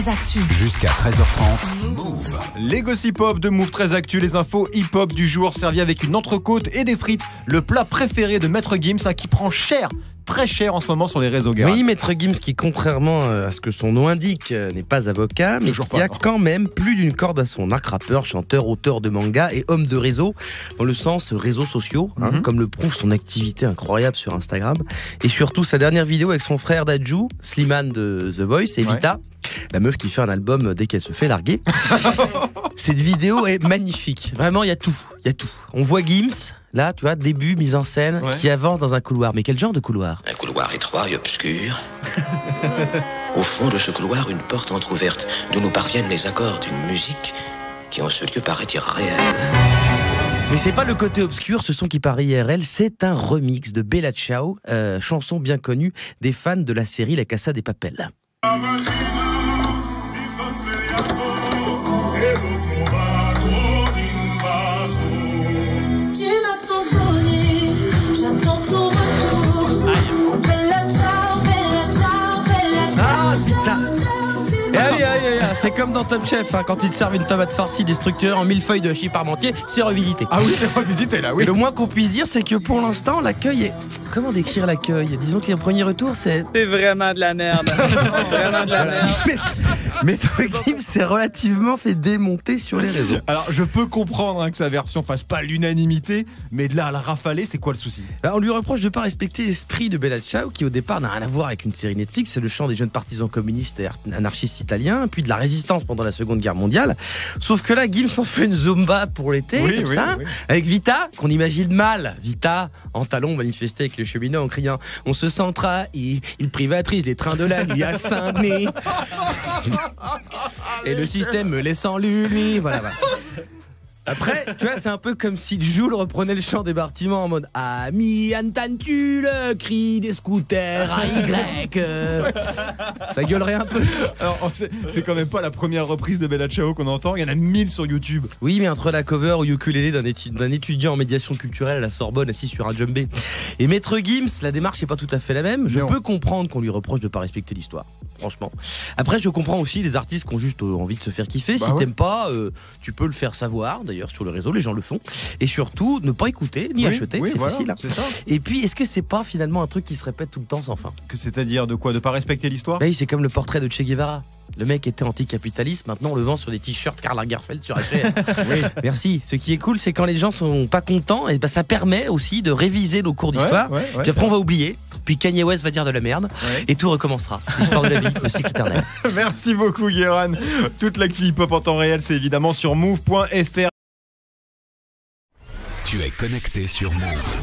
très Actu. Jusqu'à 13h30, Move. Les gossip hop de Move 13 Actu, les infos hip-hop du jour servis avec une entrecôte et des frites. Le plat préféré de Maître Gims qui prend cher, très cher en ce moment sur les réseaux gars. Oui, Maître Gims qui, contrairement à ce que son nom indique, n'est pas avocat, mais qui a quand même plus d'une corde à son arc, rappeur, chanteur, auteur de manga et homme de réseau, dans le sens réseaux sociaux, comme le prouve son activité incroyable sur Instagram, et surtout sa dernière vidéo avec son frère Dadju, Slimane de The Voice, et Vita, la meuf qui fait un album dès qu'elle se fait larguer. Cette vidéo est magnifique, vraiment il y a tout. On voit Gims, là tu vois, début, mise en scène, qui avance dans un couloir. Mais quel genre de couloir? Un couloir étroit et obscur. Au fond de ce couloir, une porte entr'ouverte, d'où nous parviennent les accords d'une musique qui en ce lieu paraît irréelle. Mais c'est pas le côté obscur, ce son qui paraît IRL, c'est un remix de Bella Ciao, chanson bien connue des fans de la série La Casa de Papel. C'est comme dans Top Chef, quand ils te servent une tomate farcie déstructurée en millefeuilles de hachis parmentier, c'est revisité. Ah oui, c'est revisité là, oui. Et le moins qu'on puisse dire, c'est que pour l'instant, l'accueil est... Comment décrire l'accueil? Disons que les premiers retours, c'est vraiment de la merde. Vraiment de la merde. Maître Gims s'est relativement fait démonter sur les réseaux. Alors, je peux comprendre que sa version fasse pas l'unanimité, mais de là à la rafaler, c'est quoi le souci? On lui reproche de ne pas respecter l'esprit de Bella Ciao, qui au départ n'a rien à voir avec une série Netflix. C'est le chant des jeunes partisans communistes et anarchistes italiens, puis de la résistance pendant la Seconde Guerre mondiale. Sauf que là, Gims en fait une zumba pour l'été, oui. Avec Vita, qu'on imagine mal. Vita, en talons, manifestait avec les cheminots en criant « On se sent trahi, il privatise les trains de la nuit à Saint-Denis. » Et le système me laissant lui, voilà. Après, tu vois, c'est un peu comme si Jul reprenait le chant des bâtiments en mode « Ami, entends-tu le cri des scooters à Y ?» Ça gueulerait un peu. Alors, c'est quand même pas la première reprise de Bella Ciao qu'on entend, il y en a 1000 sur YouTube. Oui, mais entre la cover au ukulélé d'un étudiant en médiation culturelle à la Sorbonne assis sur un djembé et Maître Gims, la démarche n'est pas tout à fait la même. Je peux comprendre qu'on lui reproche de pas respecter l'histoire, franchement. Après, je comprends aussi les artistes qui ont juste envie de se faire kiffer. Si t'aimes pas, tu peux le faire savoir, d'ailleurs sur le réseau, les gens le font. Et surtout, ne pas écouter, ni acheter, c'est facile. C'est ça. Et puis, est-ce que c'est pas finalement un truc qui se répète tout le temps sans fin? C'est-à-dire de quoi? De pas respecter l'histoire? Oui, c'est comme le portrait de Che Guevara. Le mec était anticapitaliste, maintenant on le vend sur des t-shirts Karl Lagerfeld sur H&M. Oui, merci. Ce qui est cool, c'est quand les gens sont pas contents, et ça permet aussi de réviser nos cours d'histoire. Puis après on va oublier, puis Kanye West va dire de la merde, et tout recommencera. L'histoire de la vie, le cycle éternel. Merci beaucoup Guéran. Toute l'actu hip-hop en temps réel, c'est évidemment sur move.fr. Tu es connecté sur Move.